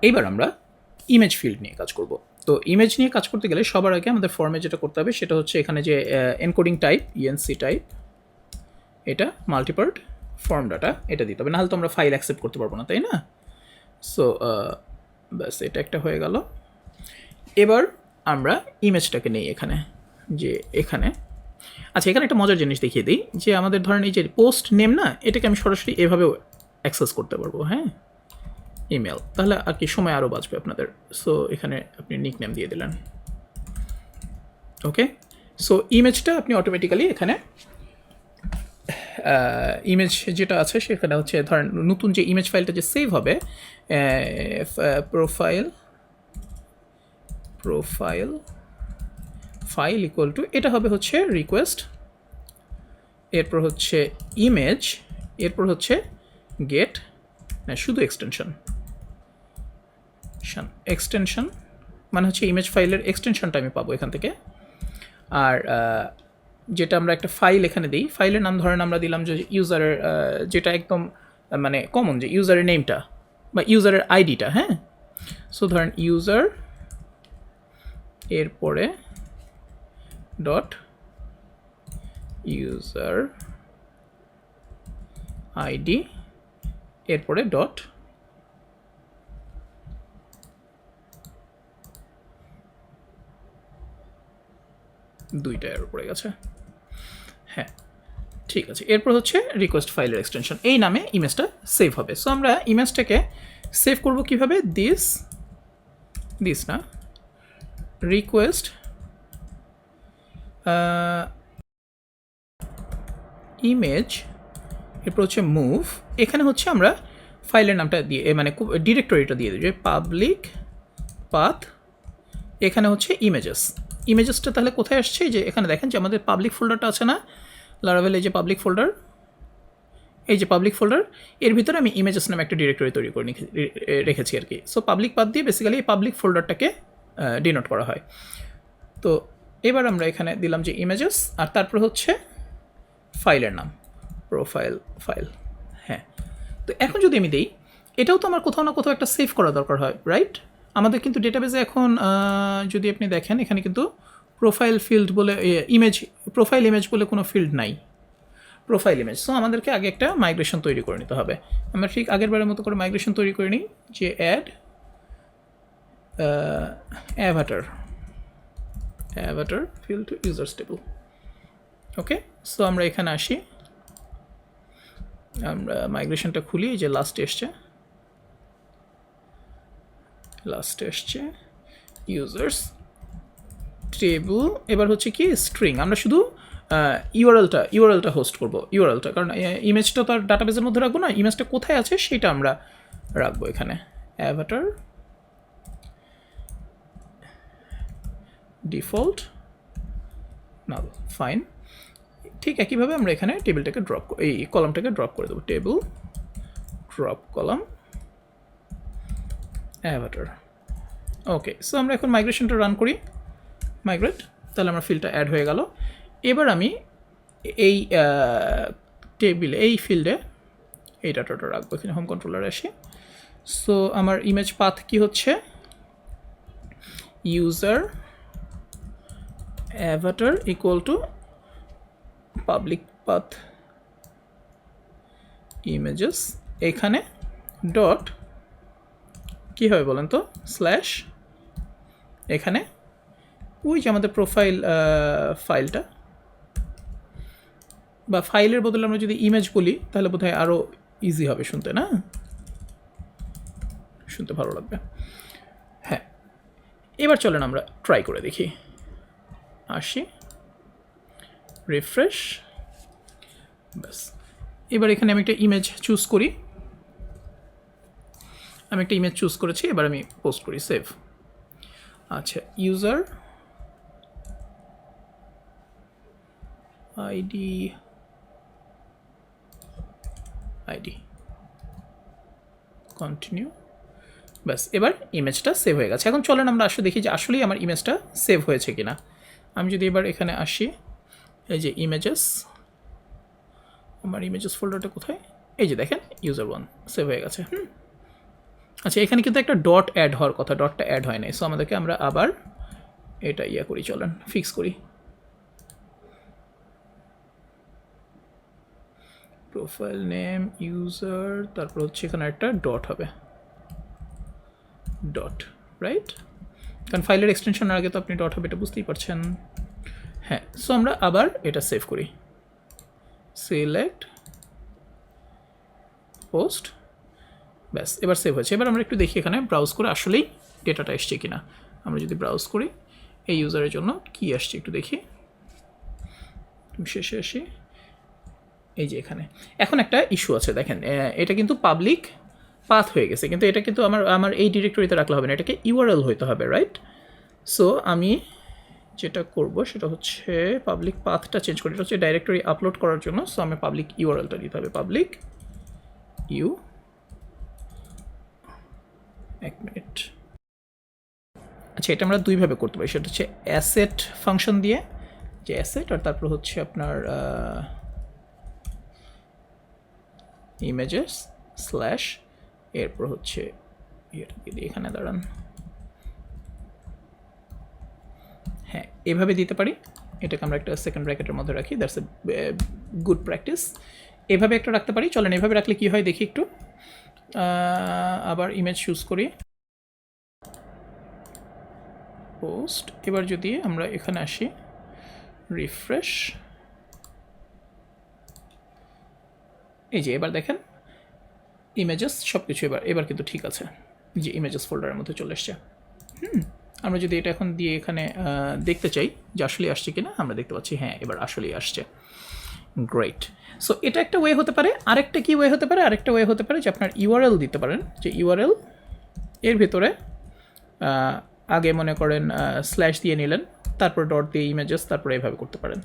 এইবার আমরা image field নিয়ে কাজ করব। তো ইমেজ নিয়ে কাজ করতে গেলে সবার আগে আমাদের ফর্মে যেটা করতে হবে সেটা হচ্ছে এখানে যে এনকোডিং টাইপ ইএনসি টাইপ, এটা মাল্টিপার্ট ফর্ম ডাটা এটা দিতে হবে, নাহলে তো আমরা ফাইল অ্যাকসেপ্ট করতে পারবো না, তাই না? সো ব্যাস এটা একটা হয়ে গেল। এবার আমরা ইমেজটাকে নেই এখানে, যে এখানে আচ্ছা এখানে একটা মজার জিনিস দেখিয়ে দিই, যে আমাদের ধরেন এই যে পোস্ট নেম না, এটাকে আমি সরাসরি এভাবেও অ্যাক্সেস করতে পারবো, হ্যাঁ, ইমেল, তাহলে আর কি সময় আরও বাঁচবে আপনাদের। সো এখানে আপনি নিক নেম দিয়ে দিলেন, ওকে। সো ইমেজটা আপনি অটোমেটিক্যালি এখানে ইমেজ যেটা আছে সেখানে হচ্ছে ধরেন নতুন যে ইমেজ ফাইলটা যে সেভ হবে, প্রোফাইল ফাইল ইকুয়াল টু এটা হবে হচ্ছে রিকোয়েস্ট, এরপর হচ্ছে ইমেজ, এরপর হচ্ছে গেট, না শুধু এক্সটেনশন মানে হচ্ছে ইমেজ ফাইলের এক্সটেনশনটা আমি পাবো এখান থেকে। আর যেটা আমরা একটা ফাইল এখানে দিই, ফাইলের নাম ধরেন আমরা দিলাম যে ইউজারের, যেটা একদম মানে কমন যে ইউজারের নেমটা বা ইউজারের আইডিটা, হ্যাঁ। সো ধরেন ইউজার, এরপরে ডট ইউজার আইডি, এরপরে ডট দুইটা এর উপরে গেছে, হ্যাঁ ঠিক আছে। এরপর হচ্ছে রিকোয়েস্ট ফাইলের এক্সটেনশন, এই নামে ইমেজটা সেভ হবে। সো আমরা ইমেজটাকে সেভ করব কিভাবে, দিস না রিকোয়েস্ট ইমেজ, এরপর হচ্ছে মুভ, এখানে হচ্ছে আমরা ফাইলের নামটা দিয়ে মানে ডিরেক্টরিটা দিয়ে দিই যে পাবলিক পাথ, এখানে হচ্ছে ইমেজেসটা তাহলে কোথায় আসছে, যে এখানে দেখেন যে আমাদের পাবলিক ফোল্ডারটা আছে না লারাভেল, এই যে পাবলিক ফোল্ডার, এই যে পাবলিক ফোল্ডার, এর ভিতরে আমি ইমেজেস নামে একটা ডিরেক্টরি তৈরি করে রেখেছি আর কি। সো পাবলিক পাথ দিয়ে বেসিক্যালি এই পাবলিক ফোল্ডারটাকে ডিনোট করা হয়। তো এবার আমরা এখানে দিলাম যে ইমেজেস, আর তারপর হচ্ছে ফাইলের নাম ফাইল, হ্যাঁ। তো এখন যদি আমি দিই, এটাও তো আমার কোথাও না কোথাও একটা সেভ করা দরকার হয়, রাইট? আমাদের কিন্তু ডেটাবেজে এখন যদি আপনি দেখেন এখানে কিন্তু প্রোফাইল ফিল্ড বলে প্রোফাইল ইমেজ বলে কোনো ফিল্ড নাই, প্রোফাইল ইমেজ। সো আমাদেরকে আগে একটা মাইগ্রেশন তৈরি করে নিতে হবে। আমরা ঠিক আগের বারের মতো করে মাইগ্রেশন তৈরি করে নিই, যে add avatar field to users table, okay. So আমরা এখানে আসি, আমরা মাইগ্রেশনটা খুলি, যে লাস্টে এসছে ইউজার্স টেবল। এবার হচ্ছে কি স্ট্রিং, আমরা শুধু ইউআরএলটা হোস্ট করব, ইউআরএলটা, কারণ ইমেজটা তো আর ডাটাবেসের মধ্যে রাখবো না, ইমেজটা কোথায় আছে সেটা আমরা রাখবো এখানে, অ্যাভাটার ডিফল্ট নাল, ফাইন। ঠিক একইভাবে আমরা এখানে টেবিলটাকে এই কলামটাকে ড্রপ করে দেবো, টেবিল ড্রপ কলাম অ্যাভাটার, ওকে। সো আমরা এখন মাইগ্রেশনটা রান করি, মাইগ্রেট, তাহলে আমার ফিল্ডটা অ্যাড হয়ে গেল। এবার আমি এই টেবিলে এই ফিল্ডে এই ডাটাটা রাখবো, এখানে হোম কন্ট্রোলারে আসি। সো আমার ইমেজ পাথ কি হচ্ছে, user Avatar equal to public path images, এখানে ডট কী হবে বলেন তো, স্ল্যাশ, এখানে ওই যে আমাদের প্রোফাইল ফাইলটা, বা ফাইলের বদলে আমরা যদি ইমেজ বলি তাহলে বোধহয় আরও ইজি হবে শুনতে, না শুনতে ভালো লাগবে, হ্যাঁ। এবার চলেন আমরা ট্রাই করে দেখি, আসি রিফ্রেশ, ব্যাস। এবার এখানে আমি একটা ইমেজ চুজ করি, আমি একটা ইমেজ চুজ করেছি, এবার আমি পোস্ট করি, সেভ। আচ্ছা ইউজার আইডি কন্টিনিউ, ব্যাস। এবার ইমেজটা সেভ হয়ে গেছে। এখন চলেন আমরা আসলে দেখি যে আসলেই আমার ইমেজটা সেভ হয়েছে কিনা। আমি যদি এবার এখানে আসি, এই যে ইমেজেস, আমার ইমেজেস ফোল্ডারটা কোথায়, এই যে দেখেন ইউজার 1 সেভ হয়ে গেছে, আচ্ছা, এখানে কিন্তু একটা ডট অ্যাড হওয়ার কথা, ডটটা অ্যাড হয় নাই। সো আমাদেরকে আমরা আবার এটা করি, চলেন ফিক্স করি। প্রোফাইল নেম ইউজার, তারপর হচ্ছে এখানে একটা ডট হবে, ডট, রাইট? কারণ ফাইলের এক্সটেনশনের আগে তো আপনি ডট হবে, এটা বুঝতেই পারছেন। হ্যাঁ, সো আমরা আবার এটা সেভ করি, সিলেক্ট পোস্ট, ব্যাস এবার সেভ হয়েছে। এবার আমরা একটু দেখি এখানে ব্রাউজ করে আসলেই ডেটাটা এসছে কিনা। আমরা যদি ব্রাউজ করি এই ইউজারের জন্য কি আসছে একটু দেখি, শেষে আসি। এই যে এখানে এখন একটা ইস্যু আছে, দেখেন এটা কিন্তু পাবলিক পাথ হয়ে গেছে, কিন্তু এটা কিন্তু আমার এই ডিরেক্টরিতে রাখলে হবে না, এটাকে ইউআরএল হইতে হবে, রাইট? সো আমি যেটা করব সেটা হচ্ছে পাবলিক পাথটা চেঞ্জ করি, এটা হচ্ছে ডাইরেক্টরি আপলোড করার জন্য। সো আমি পাবলিক ইউআরএলটা দিতে হবে, পাবলিক এক মিনিট। আচ্ছা, এটা আমরা দুইভাবে করতে পারি, সেটা হচ্ছে অ্যাসেট ফাংশন দিয়ে, যে অ্যাসেট, আর তারপর হচ্ছে আপনার ইমেজেস স্ল্যাশ, এরপর হচ্ছে এখানে দাঁড়ান, হ্যাঁ এভাবে দিতে পারি। এটাকে আমরা একটা সেকেন্ড ব্র্যাকেটের মধ্যে রাখি, দ্যাটস এ গুড প্র্যাকটিস। এভাবে একটা রাখতে পারি, চলেন এভাবে রাখলে কি হয় দেখি একটু। আবার ইমেজ চুজ করি, পোস্ট। এবার যদি আমরা এখানে আসি, রিফ্রেশ, এই যে এবার দেখেন ইমেজেস সব কিছু এবার কিন্তু ঠিক আছে, যে ইমেজেস ফোল্ডারের মধ্যে চলে এসছে। আমরা যদি এটা এখন দিয়ে এখানে দেখতে চাই যে আসলে আসছে কিনা, আমরা দেখতে পাচ্ছি হ্যাঁ এবার আসলেই আসছে। গ্রেট। সো এটা একটা ওয়ে হতে পারে। আরেকটা কি ওয়ে হতে পারে? আরেকটা ওয়ে হতে পারে যে আপনার ইউআরএল দিতে পারেন, যে ইউআরএল এর ভিতরে আগে মনে করেন স্ল্যাশ দিয়ে নিলেন, তারপর ডট দিয়ে ইমেজেস, তারপরে এভাবে করতে পারেন।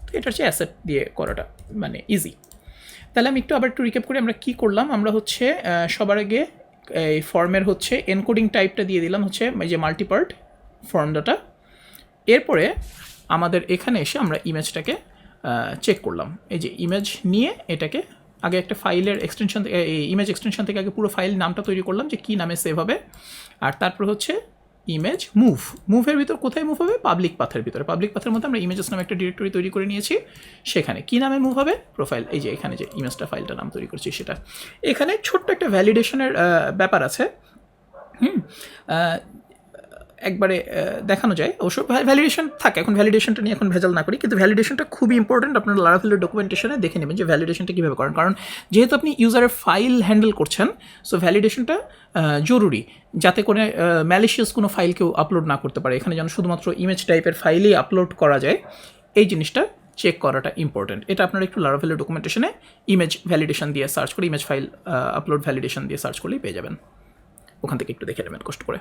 তো এটা হচ্ছে অ্যাসেট দিয়ে করাটা মানে ইজি। তাহলে আমি আবার একটু রিক্যাপ করি আমরা কি করলাম। আমরা হচ্ছে সবার আগে এই ফর্মের হচ্ছে এনকোডিং টাইপটা দিয়ে দিলাম হচ্ছে এই যে মাল্টিপার্ট ফর্ম ডাটা। এরপরে আমাদের এখানে এসে আমরা ইমেজটাকে চেক করলাম, এই যে ইমেজ নিয়ে এটাকে আগে একটা ফাইলের এক্সটেনশন, এই ইমেজ এক্সটেনশন থেকে আগে পুরো ফাইল নামটা তৈরি করলাম যে কী নামে সেভ হবে। আর তারপর হচ্ছে ইমেজ মুভের ভিতর কোথায় মুভ হবে? পাবলিক পাথের ভিতরে। পাবলিক পাথের মধ্যে আমরা ইমেজেস নামে একটা ডিরেক্টরি তৈরি করে নিয়েছি, সেখানে কী নামে মুভ হবে? প্রোফাইল। এই যে এখানে যে ইমেজটা ফাইলটা নাম তৈরি করছি সেটা। এখানে ছোট্ট একটা ভ্যালিডেশনের ব্যাপার আছে, একবারে দেখানো যায়, অবশ্য ভ্যালিডেশন থাকে। এখন ভ্যালিডেশনটা নিয়ে এখন ভেজাল না করি, কিন্তু ভ্যালিডেশনটা খুবই ইম্পর্টেন্ট। আপনার লারাভেলের ডকুমেন্টেশনে দেখে নেবেন যে ভ্যালিডেশনটা কীভাবে করেন, কারণ যেহেতু আপনি ইউজারের ফাইল হ্যান্ডেল করছেন, সো ভ্যালিডেশনটা জরুরি, যাতে করে ম্যালিশিয়াস কোনো ফাইল কেউ আপলোড না করতে পারে। এখানে যেন শুধুমাত্র ইমেজ টাইপের ফাইলই আপলোড করা যায়, এই জিনিসটা চেক করাটা ইম্পর্টেন্ট। এটা আপনারা একটু লারাভেলের ডকুমেন্টেশনে ইমেজ ভ্যালিডেশন দিয়ে সার্চ করে, ইমেজ ফাইল আপলোড ভ্যালিডেশন দিয়ে সার্চ করলেই পেয়ে যাবেন। ওখান থেকে একটু দেখে নেবেন কষ্ট করে।